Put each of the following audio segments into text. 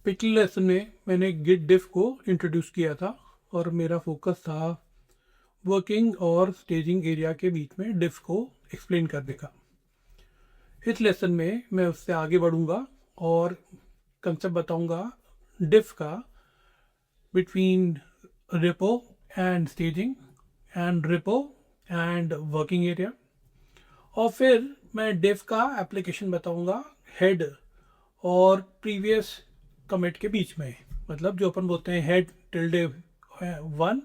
पिछले लेसन में मैंने गिट डिफ को इंट्रोड्यूस किया था और मेरा फोकस था वर्किंग और स्टेजिंग एरिया के बीच में डिफ को एक्सप्लेन करने का। इस लेसन में मैं उससे आगे बढ़ूंगा और कंसेप्ट बताऊंगा डिफ का between repo and staging and repo and working area. और फिर मैं डिफ का एप्लीकेशन बताऊंगा हेड और प्रीवियस कमिट के बीच में, मतलब जो अपन बोलते हैं हेड टिल्डे वन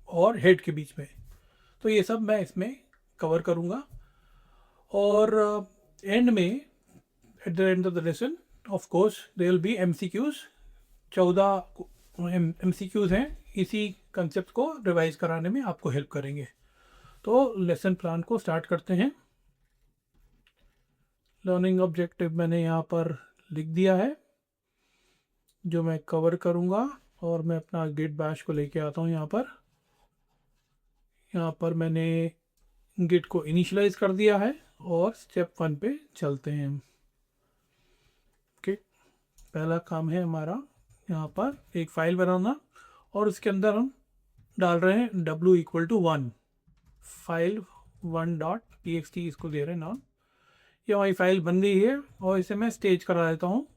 और हेड के बीच में। तो ये सब मैं इसमें कवर करूँगा और एंड में at the end of the lesson of course there will be MCQs. 14 MCQs हैं, इसी कंसेप्ट को रिवाइज कराने में आपको हेल्प करेंगे। तो लेसन प्लान को स्टार्ट करते हैं। लर्निंग ऑब्जेक्टिव मैंने यहाँ पर लिख दिया है जो मैं कवर करूँगा, और मैं अपना गिट बैश को लेके आता हूँ यहाँ पर। यहाँ पर मैंने गिट को इनिशियलाइज कर दिया है और स्टेप 1 पे चलते हैं। ओके, पहला काम है हमारा यहाँ पर एक फाइल बनाना और उसके अंदर हम डाल रहे हैं w=1 फाइल 1.txt इसको दे रहे हैं नाम। ये हमारी फाइल बन गई है और इसे मैं स्टेज करा देता हूँ।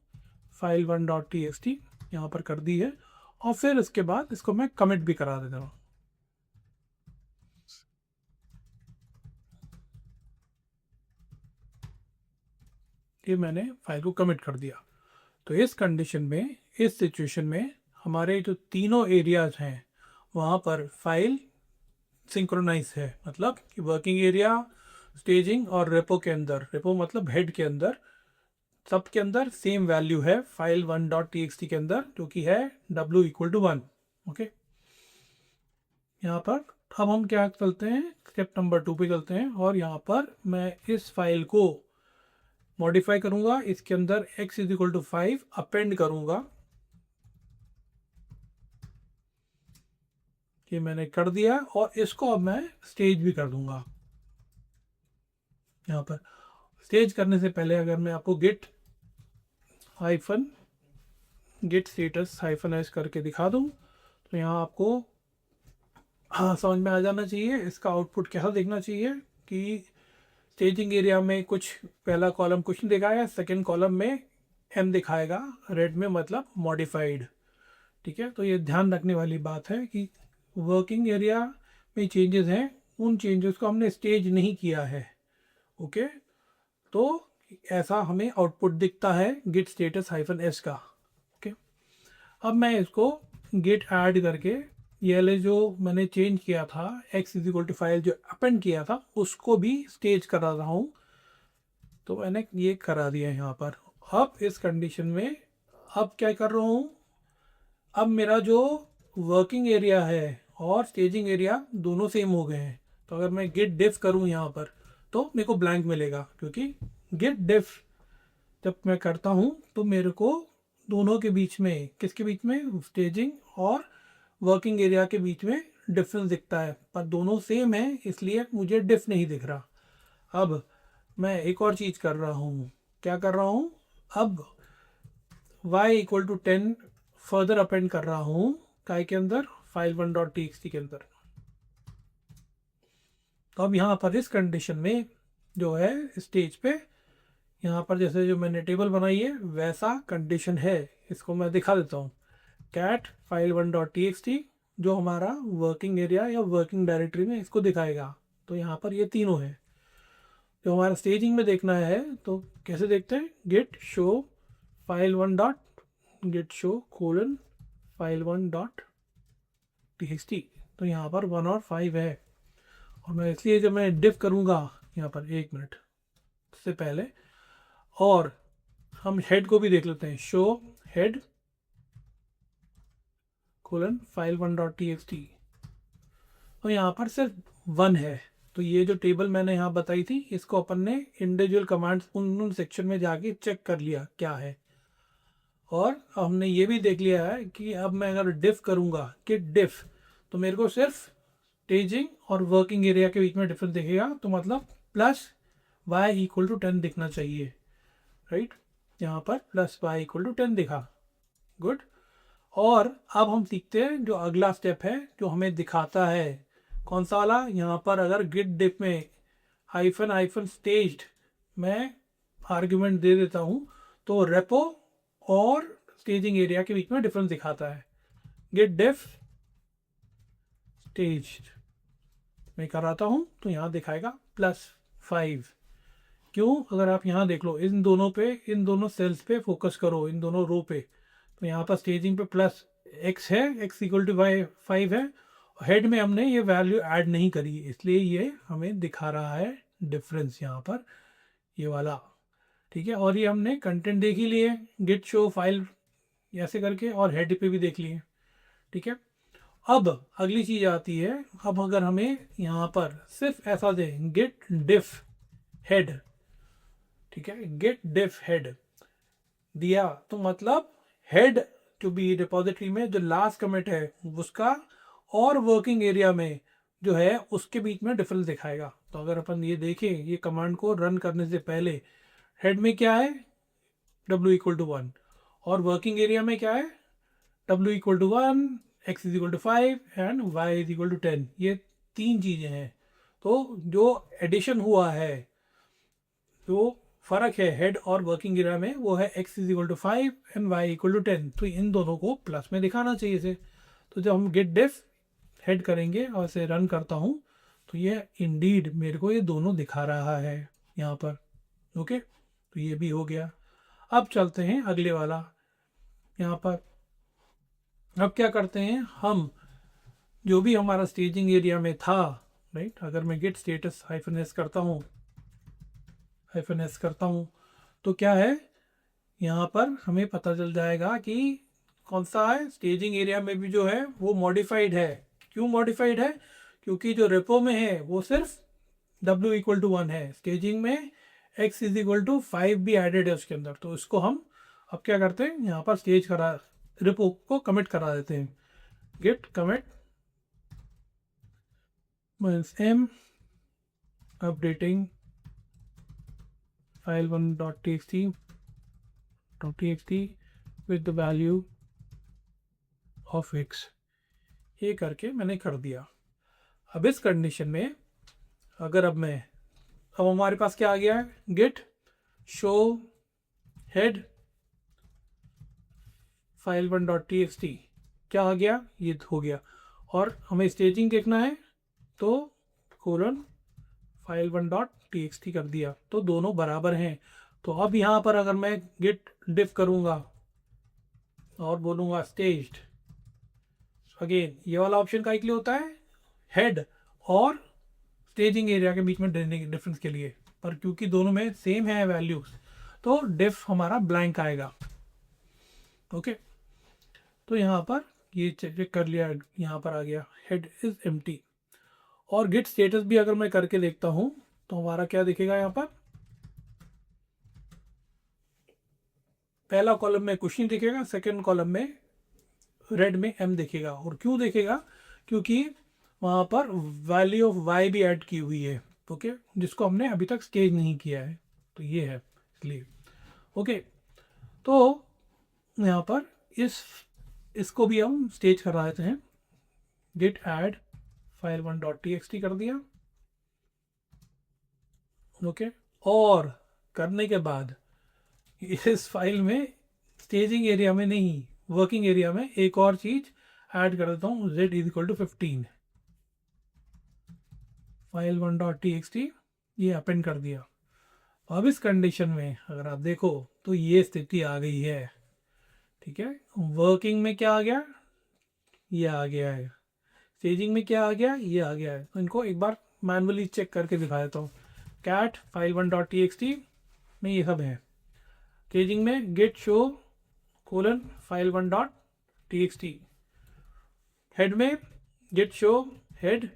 फाइल 1.txt यहाँ पर कर दी है और फिर उसके बाद इसको मैं कमिट भी करा देता हूँ। ये मैंने फाइल को कमिट कर दिया। तो इस कंडीशन में, इस सिचुएशन में हमारे जो तीनों एरियाज हैं वहाँ पर फाइल सिंक्रोनाइज है, मतलब कि वर्किंग एरिया, स्टेजिंग और रेपो के अंदर, रेपो मतलब हेड के अंदर, सब के अंदर सेम वैल्यू है फाइल 1.txt के अंदर, जो कि है w=1। ओके, यहाँ पर अब हम क्या चलते हैं, स्टेप नंबर 2 पे चलते हैं और यहाँ पर मैं इस फाइल को मॉडिफाई करूँगा। इसके अंदर x=5 अपेंड करूँगा। ये मैंने कर दिया और इसको अब मैं स्टेज भी कर दूंगा। यहाँ पर स्टेज करने से पहले अगर मैं आपको गिट स्टेटस -s करके दिखा दूँ तो यहाँ आपको हाँ समझ में आ जाना चाहिए इसका आउटपुट कैसा देखना चाहिए कि स्टेजिंग एरिया में कुछ पहला कॉलम कुछ नहीं दिखाएगा, सेकंड कॉलम में m दिखाएगा रेड में, मतलब मॉडिफाइड। ठीक है, तो ये ध्यान रखने वाली बात है कि वर्किंग एरिया में चेंजेस हैं, उन चेंजेस को हमने स्टेज नहीं किया है। ओके, तो ऐसा हमें आउटपुट दिखता है गिट स्टेटस -s का। ओके, अब मैं इसको गिट ऐड करके ये वाले जो मैंने चेंज किया था x=5 जो अपेंड किया था उसको भी स्टेज करा रहा हूँ। तो मैंने ये करा दिया है यहाँ पर। अब इस कंडीशन में अब क्या कर रहा हूँ, अब मेरा जो वर्किंग एरिया है और स्टेजिंग एरिया दोनों सेम हो गए हैं। तो अगर मैं गिट डिफ करूँ यहाँ पर तो मेरे को ब्लैंक मिलेगा, क्योंकि गिट डिफ जब मैं करता हूँ तो मेरे को दोनों के बीच में, किसके बीच में, स्टेजिंग और वर्किंग एरिया के बीच में डिफरेंस दिखता है, पर दोनों सेम है इसलिए मुझे डिफ नहीं दिख रहा। अब मैं एक और चीज़ कर रहा हूँ, क्या कर रहा हूँ, अब y=10 फर्दर अपेंड कर रहा हूँ काय के अंदर, फाइल 1.txt के अंदर। तो अब यहाँ पर इस कंडीशन में जो है स्टेज पे, यहाँ पर जैसे जो मैंने टेबल बनाई है वैसा कंडीशन है, इसको मैं दिखा देता हूँ। कैट फाइल 1.txt जो हमारा वर्किंग एरिया या वर्किंग डायरेक्टरी में इसको दिखाएगा। तो यहाँ पर ये तीनों है। जो हमारा स्टेजिंग में देखना है तो कैसे देखते हैं, git show file git show colon file 1.txt। तो यहाँ पर 1 और 5 है। और मैं इसलिए जब मैं डिफ करूँगा यहाँ पर, 1 मिनट से पहले, और हम हेड को भी देख लेते हैं, show head colon file 1.txt। तो यहाँ पर सिर्फ 1 है। तो ये जो टेबल मैंने यहाँ बताई थी इसको अपन ने इंडिविजुअल कमांड्स उन सेक्शन में जाके चेक कर लिया क्या है, और हमने ये भी देख लिया है कि अब मैं अगर डिफ करूँगा कि डिफ, तो मेरे को सिर्फ स्टेजिंग और वर्किंग एरिया के बीच में डिफरेंस दिखेगा। तो मतलब y=10 दिखना चाहिए, राइट। यहाँ पर +y=10 दिखा। गुड। और अब हम सीखते हैं जो अगला स्टेप है जो हमें दिखाता है कौन सा वाला। यहाँ पर अगर गिट डिफ में हाइफन हाइफन स्टेज्ड मैं आर्ग्यूमेंट दे देता हूँ तो रेपो और स्टेजिंग एरिया के बीच में डिफरेंस दिखाता है। गिट डिफ स्टेज्ड मैं कराता हूँ तो यहाँ दिखाएगा +5। क्यों? अगर आप यहाँ देख लो इन दोनों पे, इन दोनों सेल्स पे फोकस करो, इन दोनों रो पे, तो यहाँ पर स्टेजिंग पे +x है, x=5 है। हेड में हमने ये वैल्यू ऐड नहीं करी इसलिए ये हमें दिखा रहा है डिफरेंस यहाँ पर, ये वाला। ठीक है, और ये हमने कंटेंट देख ही लिए, गिट शो फाइल ऐसे करके, और हेड पे भी देख लिए। ठीक है, अब अगली चीज़ आती है। अब अगर हमें यहाँ पर सिर्फ ऐसा दे गिट डिफ हेड, ठीक है, गेट डिफ हेड दिया तो मतलब हेड टू बी रिपोजिटरी में जो लास्ट कमिट है उसका और वर्किंग एरिया में जो है उसके बीच में डिफरेंस दिखाएगा। तो अगर अपन ये देखें ये कमांड को रन करने से पहले, हेड में क्या है w=1 और वर्किंग एरिया में क्या है w=1, x=5 एंड y=10। ये तीन चीज़ें हैं। तो जो एडिशन हुआ है, जो फ़र्क है हेड और वर्किंग एरिया में, वो है x=5 एंड y=10। तो इन दोनों को प्लस में दिखाना चाहिए इसे। तो जब हम गेट डिफ हेड करेंगे और इसे रन करता हूँ तो ये इंडीड मेरे को ये दोनों दिखा रहा है यहाँ पर। ओके, तो ये भी हो गया। अब चलते हैं अगले वाला यहाँ पर। अब क्या करते हैं हम, जो भी हमारा स्टेजिंग एरिया में था, राइट, अगर मैं गेट स्टेटस -s करता हूँ, -s करता हूँ तो क्या है यहाँ पर हमें पता चल जाएगा कि कौन सा है स्टेजिंग एरिया में भी जो है वो मॉडिफाइड है। क्यों मॉडिफाइड है? क्योंकि जो रेपो में है वो सिर्फ w=1 है, स्टेजिंग में x=5 भी एडेड है उसके अंदर। तो इसको हम अब क्या करते हैं, यहाँ पर स्टेज करा, रेपो को कमिट करा देते हैं। Git commit -m updating file1.txt with the value of x, ये करके मैंने कर दिया। अब इस कंडीशन में अगर अब हमारे पास क्या आ गया है, गिट शो हेड file1.txt क्या आ गया, ये हो गया। और हमें स्टेजिंग देखना है तो file1.txt कर दिया, तो दोनों बराबर हैं। तो अब यहाँ पर अगर मैं गिट डिफ करूँगा और बोलूँगा स्टेज्ड, अगेन ये वाला ऑप्शन का के लिए होता है हेड और स्टेजिंग एरिया के बीच में डिफरेंस के लिए, पर क्योंकि दोनों में सेम है वैल्यूज तो डिफ हमारा ब्लैंक आएगा। ओके, तो यहाँ पर ये चेक कर लिया, यहाँ पर आ गया हेड इज एम्प्टी। और गिट स्टेटस भी अगर मैं करके देखता हूँ तो हमारा क्या दिखेगा, यहाँ पर पहला कॉलम में कुछ नहीं दिखेगा, सेकेंड कॉलम में रेड में m दिखेगा। और क्यों दिखेगा? क्योंकि वहाँ पर वैल्यू ऑफ y भी ऐड की हुई है, ओके, जिसको हमने अभी तक स्टेज नहीं किया है, तो ये है इसलिए। ओके, तो यहाँ पर इसको भी हम स्टेज करा देते हैं। गिट ऐड file1.txt कर दिया। ओके, और करने के बाद इस फाइल में स्टेजिंग एरिया में नहीं, वर्किंग एरिया में एक और चीज ऐड कर देता हूँ, z=15 file1.txt ये अपेंड कर दिया। अब इस कंडीशन में अगर आप देखो तो ये स्थिति आ गई है। ठीक है, वर्किंग में क्या आ गया, ये आ गया है, स्टेजिंग में क्या आ गया, ये आ गया है। तो इनको एक बार मैनुअली चेक करके दिखा देता हूँ। कैट file1.txt में ये सब है, स्टेजिंग में गिट शो file1.txt, हेड में गिट शो हेड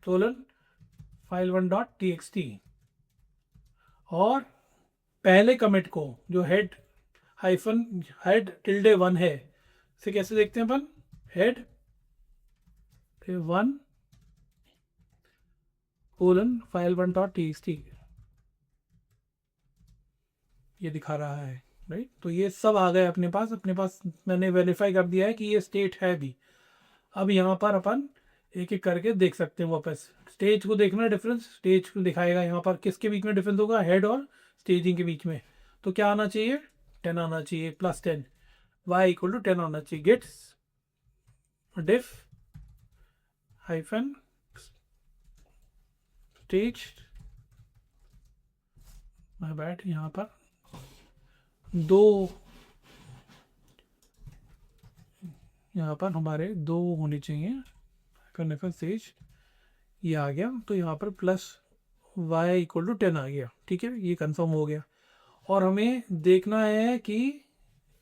file1.txt। और पहले कमिट को जो हेड -1 है, इसे कैसे देखते हैं अपन, हेड 1 file1.txt ये दिखा रहा है। राइट। तो ये सब आ गए अपने पास मैंने वेरीफाई कर दिया है कि ये स्टेट है भी। अब यहाँ पर अपन एक एक करके देख सकते हैं वापस। स्टेज को देखना डिफरेंस, स्टेज को दिखाएगा यहाँ पर किसके बीच में डिफरेंस होगा, हेड और स्टेजिंग के बीच में। तो क्या आना चाहिए, 10 आना चाहिए, +10, y इक्वल टू 10 आना चाहिए। Git's diff hyphen stage, my bad, यहाँ पर दो, यहाँ पर हमारे 2 होने चाहिए कन्फर्म स्टेज, ये आ गया। तो यहाँ पर +y इक्वल टू 10 आ गया, ठीक है, ये कंफर्म हो गया। और हमें देखना है कि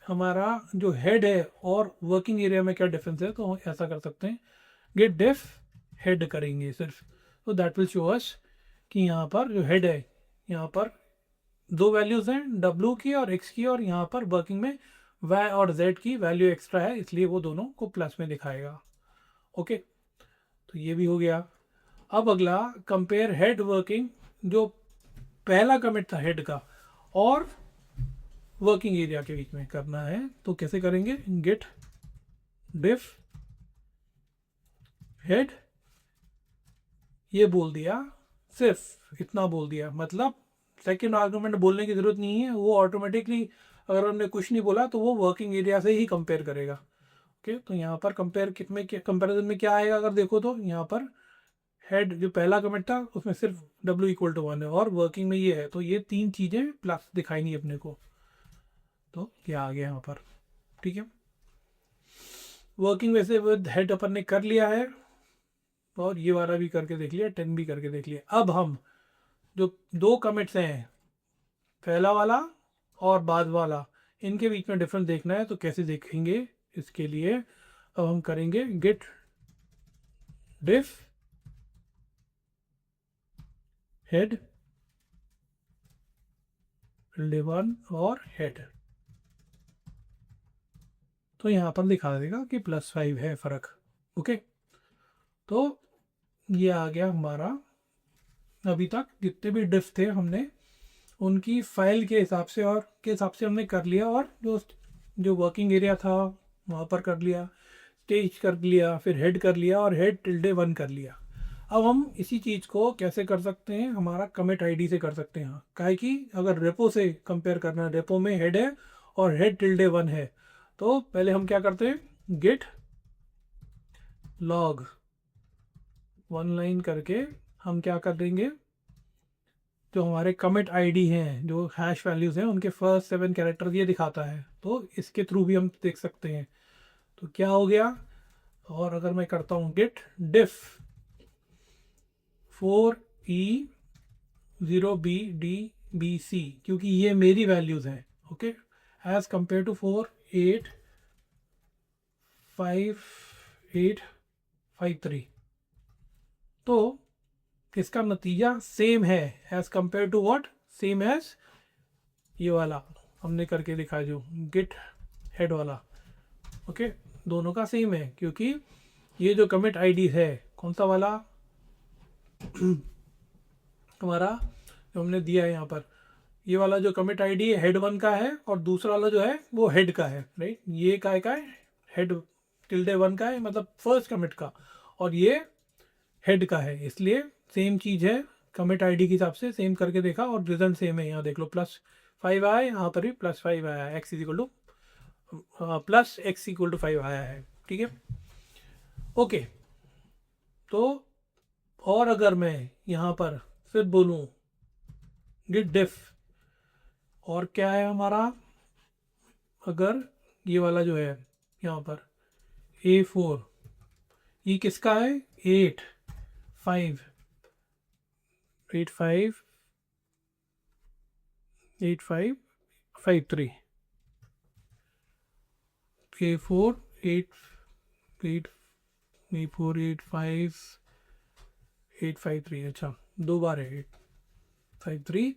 हमारा जो हेड है और वर्किंग एरिया में क्या डिफरेंस है। तो हम ऐसा कर सकते हैं, गेट डिफ हेड करेंगे सिर्फ, तो दैट विल शो अस कि यहाँ पर जो हेड है, यहाँ पर 2 वैल्यूज़ हैं, w की और x की, और यहाँ पर वर्किंग में y और z की वैल्यू एक्स्ट्रा है, इसलिए वो दोनों को प्लस में दिखाएगा। ओके, तो ये भी हो गया। अब अगला कंपेयर हेड वर्किंग, जो पहला कमिट था हेड का और वर्किंग एरिया के बीच में करना है। तो कैसे करेंगे, गेट डिफ हेड, ये बोल दिया, सिर्फ इतना बोल दिया, मतलब सेकेंड आर्गुमेंट बोलने की जरूरत नहीं है, वो ऑटोमेटिकली अगर हमने कुछ नहीं बोला तो वो वर्किंग एरिया से ही कंपेयर करेगा। ओके, तो यहाँ पर कंपेरिजन में क्या आएगा, अगर देखो तो यहाँ पर हेड जो पहला कमेंट था उसमें सिर्फ w इक्वल टू 1 है और वर्किंग में ये है, तो ये 3 चीज़ें प्लस दिखाई नहीं अपने को, तो क्या आ गया यहाँ पर, ठीक है। वर्किंग वैसे विद हेड अपन ने कर लिया है, और ये वाला भी करके देख लिया, 10 भी करके देख लिया। अब हम जो 2 कमिट्स हैं, पहला वाला और बाद वाला, इनके बीच में डिफरेंस देखना है। तो कैसे देखेंगे, इसके लिए अब हम करेंगे गेट डिफ हेड टिल्डे 1 और हेड, तो यहाँ पर दिखा देगा कि +5 है फ़र्क। ओके, तो ये आ गया हमारा, अभी तक जितने भी डिफ थे हमने उनकी फाइल के हिसाब से और के हिसाब से हमने कर लिया, और जो वर्किंग एरिया था वहाँ पर कर लिया, स्टेज कर लिया, फिर हेड कर लिया और हेड टिल्डे 1 कर लिया। अब हम इसी चीज़ को कैसे कर सकते हैं, हमारा कमिट आईडी से कर सकते हैं। काहे कि अगर रेपो से कंपेयर करना है, रेपो में हेड है और हेड टिल्डे 1 है, तो पहले हम क्या करते हैं, गेट लॉग 1 लाइन करके हम क्या कर देंगे, जो हमारे कमिट आईडी हैं, जो हैश वैल्यूज़ हैं, उनके फर्स्ट 7 कैरेक्टर्स ये दिखाता है, तो इसके थ्रू भी हम देख सकते हैं। तो क्या हो गया, और अगर मैं करता हूँ गेट डिफ 4E0BDBC, क्योंकि ये मेरी वैल्यूज़ हैं, ओके, एज कंपेयर टू 4858553, तो इसका नतीजा सेम है as compare to what, same as ये वाला हमने करके दिखा जो गिट हेड वाला। ओके, दोनों का सेम है, क्योंकि ये जो कमिट आईडी है, कौन सा वाला हमारा जो हमने दिया है यहाँ पर, ये वाला जो कमिट आईडी है हेड 1 का है, और दूसरा वाला जो है वो हेड का है, राइट। ये का है हेड टिल्डे 1 का है, मतलब फर्स्ट कमिट का, और ये हेड का है, इसलिए सेम चीज़ है, कमिट आईडी के हिसाब से सेम करके देखा और रिजल्ट सेम है। यहाँ देख लो +5 आया, यहाँ पर भी +5 आया, x इक्वल टू +x=5 आया है, ठीक है। ओके, तो और अगर मैं यहाँ पर फिर बोलूँ गिट डिफ, और क्या है हमारा, अगर ये वाला जो है यहाँ पर A4, ये किसका है, 8553, A4 853, अच्छा 2 बार है 853।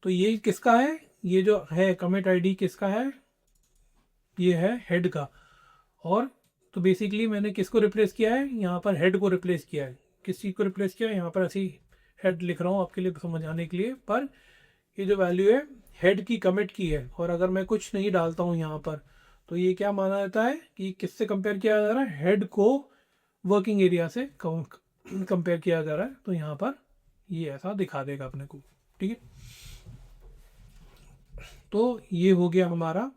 तो ये किसका है, ये जो है कमिट आईडी किसका है, ये है हेड का। और तो बेसिकली मैंने किसको रिप्लेस किया है, यहाँ पर हेड को रिप्लेस किया है। किस चीज़ को रिप्लेस किया है, यहाँ पर ऐसी हेड लिख रहा हूँ आपके लिए समझ आने के लिए, पर ये जो वैल्यू है हेड की कमिट की है और अगर मैं कुछ नहीं डालता हूँ यहाँ पर, तो ये क्या माना जाता है कि किससे कंपेयर किया जा रहा है, हेड को वर्किंग एरिया से कंपेयर किया जा रहा है। तो यहाँ पर ये ऐसा दिखा देगा अपने को, ठीक है। तो ये हो गया हमारा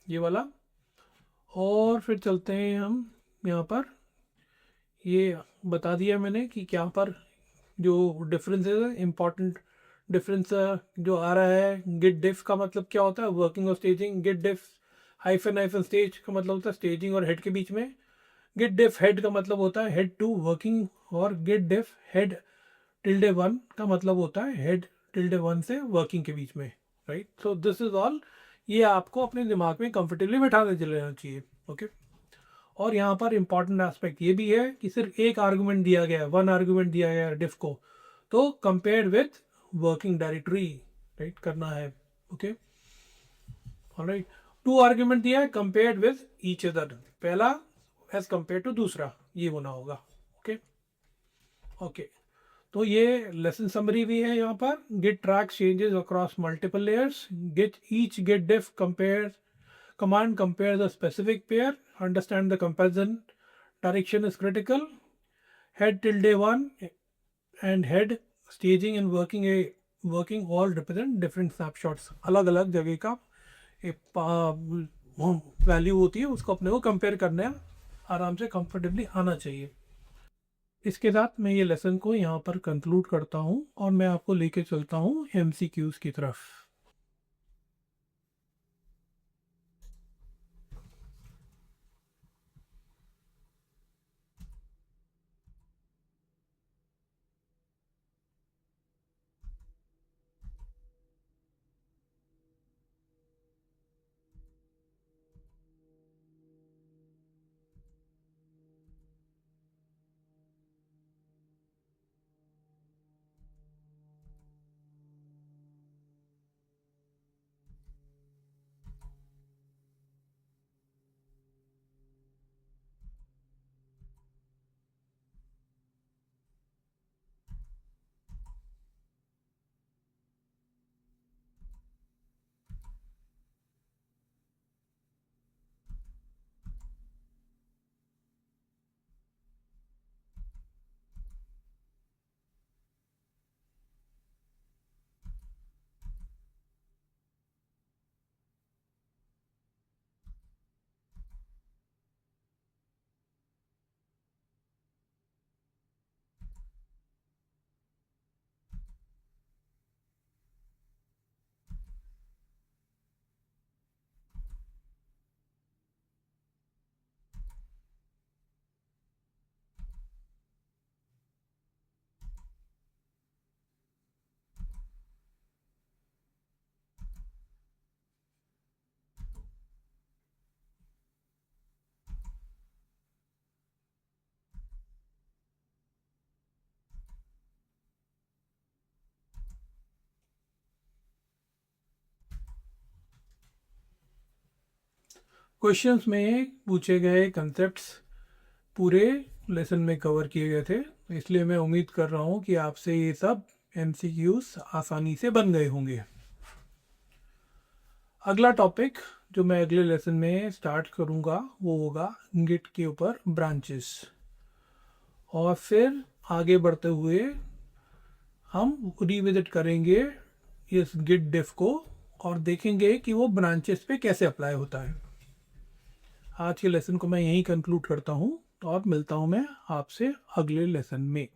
ये वाला। और फिर चलते हैं हम यहाँ पर, ये बता दिया मैंने कि क्या पर जो डिफरेंसेस है, इम्पॉर्टेंट डिफरेंस जो आ रहा है। गिट डिफ का मतलब क्या होता है, वर्किंग और स्टेजिंग। गिट डिफ हाइफन हाइफन स्टेज का मतलब होता है स्टेजिंग और हेड के बीच में। गिट डिफ हेड का मतलब होता है हेड टू वर्किंग, और गिट डिफ हेड टिल्डे वन का मतलब होता है हेड टिल्डे वन से वर्किंग के बीच में, right. So this is all. ये आपको अपने दिमाग में कंफर्टेबली बैठाने चलेना चाहिए, ओके। और यहाँ पर इंपॉर्टेंट एस्पेक्ट ये भी है कि सिर्फ एक आर्गुमेंट दिया गया है, वन आर्गुमेंट दिया गया है डिफ को, तो compare with working directory, right, करना है, ओके। ऑलराइट, टू आर्गुमेंट दिया है, कंपेयर्ड विथ ईच अदर, पहला एज कंपेयर टू दूसरा, ये होना होगा, ओके। ओके, तो ये लेसन समरी भी है यहाँ पर। Git track changes across multiple layers, git each git diff compare command compare the specific pair, understand the comparison direction is critical, head tilde one and head staging and working all represent different snapshots, अलग अलग जगह का एक value होती है, उसको अपने को कंपेयर करने आराम से कंफर्टेबली आना चाहिए। इसके साथ मैं ये लेसन को यहाँ पर कंक्लूड करता हूँ और मैं आपको लेके चलता हूँ MCQs की तरफ। क्वेश्चंस में पूछे गए कंसेप्ट्स पूरे लेसन में कवर किए गए थे, इसलिए मैं उम्मीद कर रहा हूँ कि आपसे ये सब MCQs आसानी से बन गए होंगे। अगला टॉपिक जो मैं अगले लेसन में स्टार्ट करूँगा वो होगा गिट के ऊपर ब्रांचेस, और फिर आगे बढ़ते हुए हम रिविजिट करेंगे इस गिट डिफ को और देखेंगे कि वो ब्रांचेस पे कैसे अप्लाई होता है। आज के लेसन को मैं यहीं कंक्लूड करता हूँ और मिलता हूँ मैं आपसे अगले लेसन में।